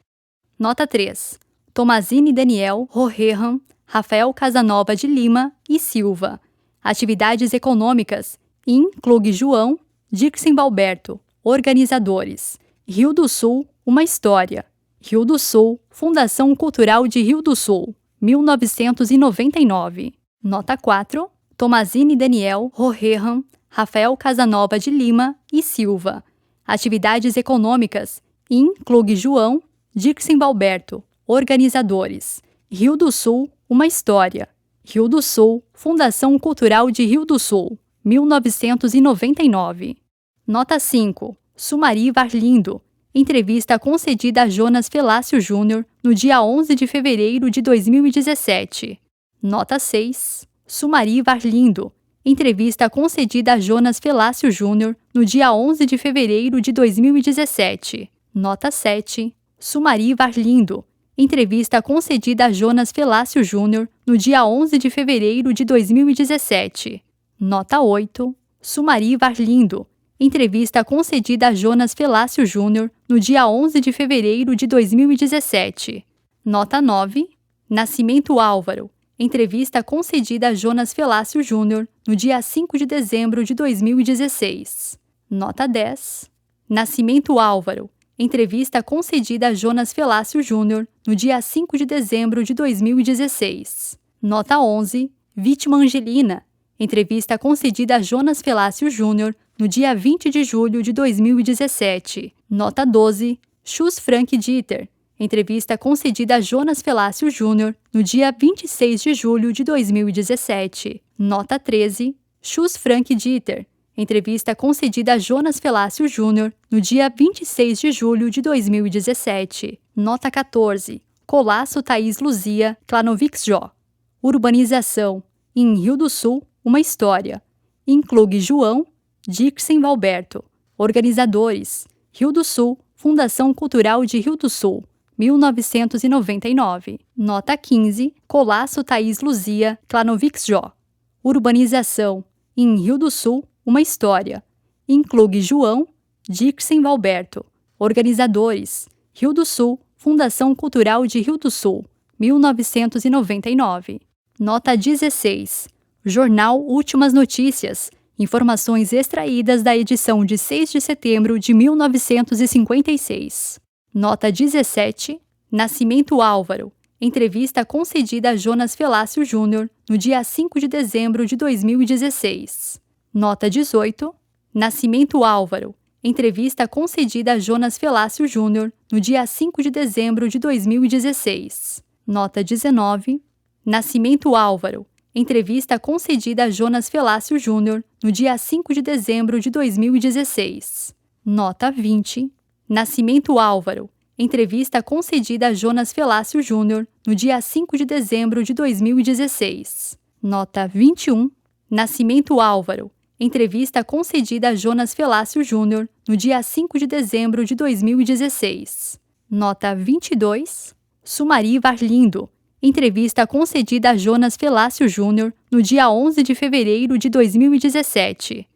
Nota 3. Tomazini Daniel, Rohehan, Rafael Casanova de Lima e Silva. Atividades econômicas, In Klug João, Dirksen Valberto. Organizadores. Rio do Sul, uma história. Rio do Sul, Fundação Cultural de Rio do Sul, 1999. Nota 4. Tomazini Daniel, Rohehan, Rafael Casanova de Lima e Silva. Atividades econômicas, In Klug João, Dirksen Valberto. Organizadores. Rio do Sul, uma história. Rio do Sul, Fundação Cultural de Rio do Sul, 1999. Nota 5. Sumari Varlindo. Entrevista concedida a Jonas Felácio Júnior no dia 11 de fevereiro de 2017. Nota 6. Sumari Varlindo. Entrevista concedida a Jonas Felácio Júnior no dia 11 de fevereiro de 2017. Nota 7. Sumari Varlindo. Entrevista concedida a Jonas Felácio Júnior no dia 11 de fevereiro de 2017. Nota 8. Sumari Varlindo. Entrevista concedida a Jonas Felácio Júnior no dia 11 de fevereiro de 2017. Nota 9. Nascimento Álvaro. Entrevista concedida a Jonas Felácio Júnior no dia 5 de dezembro de 2016. Nota 10. Nascimento Álvaro. Entrevista concedida a Jonas Felácio Júnior no dia 5 de dezembro de 2016. Nota 11. Vítima Angelina. Entrevista concedida a Jonas Felácio Júnior no dia 20 de julho de 2017. Nota 12. Schuss Frank Dieter. Entrevista concedida a Jonas Felácio Júnior no dia 26 de julho de 2017. Nota 13. Schuss Frank Dieter. Entrevista concedida a Jonas Felácio Júnior no dia 26 de julho de 2017. Nota 14. Colasso Thaís Luzia Klanovics Jó. Urbanização. Em Rio do Sul, uma história. In Klug João, Dirksen Valberto. Organizadores. Rio do Sul, Fundação Cultural de Rio do Sul, 1999. Nota 15. Colasso Thaís Luzia Klanovics Jó. Urbanização. Em Rio do Sul, uma história. In Klug João, Dirksen Valberto. Organizadores. Rio do Sul, Fundação Cultural de Rio do Sul, 1999. Nota 16. Jornal Últimas Notícias. Informações extraídas da edição de 6 de setembro de 1956. Nota 17. Nascimento Álvaro. Entrevista concedida a Jonas Felácio Júnior no dia 5 de dezembro de 2016. Nota 18. Nascimento Álvaro. Entrevista concedida a Jonas Felácio Júnior no dia 5 de dezembro de 2016. Nota 19. Nascimento Álvaro. Entrevista concedida a Jonas Felácio Júnior no dia 5 de dezembro de 2016. Nota 20. Nascimento Álvaro. Entrevista concedida a Jonas Felácio Júnior no dia 5 de dezembro de 2016. Nota 21. Nascimento Álvaro. Entrevista concedida a Jonas Felácio Júnior no dia 5 de dezembro de 2016. Nota 22. Sumari Varlindo. Entrevista concedida a Jonas Felácio Júnior no dia 11 de fevereiro de 2017.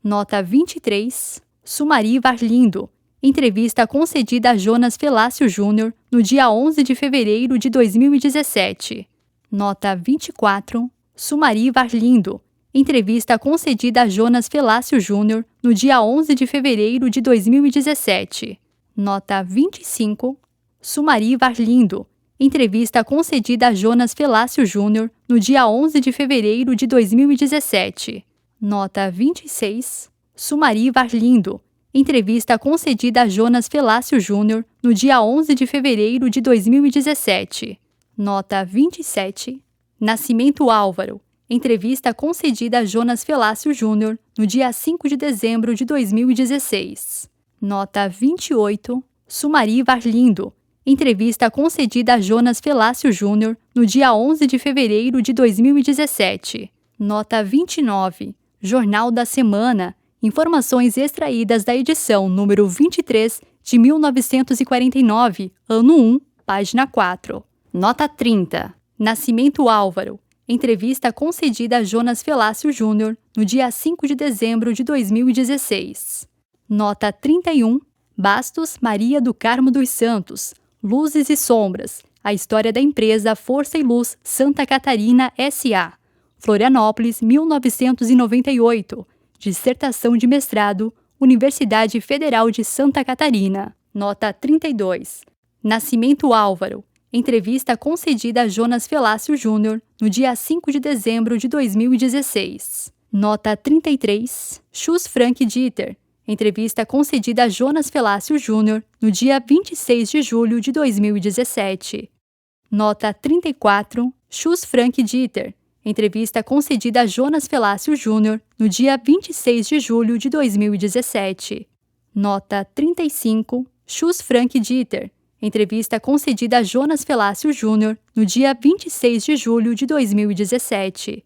Nota 23. Sumari Varlindo. Entrevista concedida a Jonas Felácio Júnior no dia 11 de fevereiro de 2017. Nota 24. Sumari Varlindo. Entrevista concedida a Jonas Felácio Júnior no dia 11 de fevereiro de 2017. Nota 25. Sumari Varlindo. Entrevista concedida a Jonas Felácio Júnior no dia 11 de fevereiro de 2017. Nota 26. Sumari Varlindo. Entrevista concedida a Jonas Felácio Júnior no dia 11 de fevereiro de 2017. Nota 27. Nascimento Álvaro. Entrevista concedida a Jonas Felácio Júnior no dia 5 de dezembro de 2016. Nota 28. Sumari Varlindo. Entrevista concedida a Jonas Felácio Júnior no dia 11 de fevereiro de 2017. Nota 29. Jornal da Semana. Informações extraídas da edição número 23 de 1949, ano 1, página 4. Nota 30. Nascimento Álvaro. Entrevista concedida a Jonas Felácio Júnior no dia 5 de dezembro de 2016. Nota 31. Bastos Maria do Carmo dos Santos. Luzes e Sombras. A história da empresa Força e Luz Santa Catarina S.A. Florianópolis, 1998. Dissertação de mestrado, Universidade Federal de Santa Catarina. Nota 32. Nascimento Álvaro. Entrevista concedida a Jonas Felácio Júnior no dia 5 de dezembro de 2016. Nota 33. Chus Frank Dieter. Entrevista concedida a Jonas Felácio Júnior no dia 26 de julho de 2017. Nota 34. Chus Frank Dieter. Entrevista concedida a Jonas Felácio Júnior no dia 26 de julho de 2017. Nota 35. Chus Frank Dieter. Entrevista concedida a Jonas Felácio Júnior no dia 26 de julho de 2017.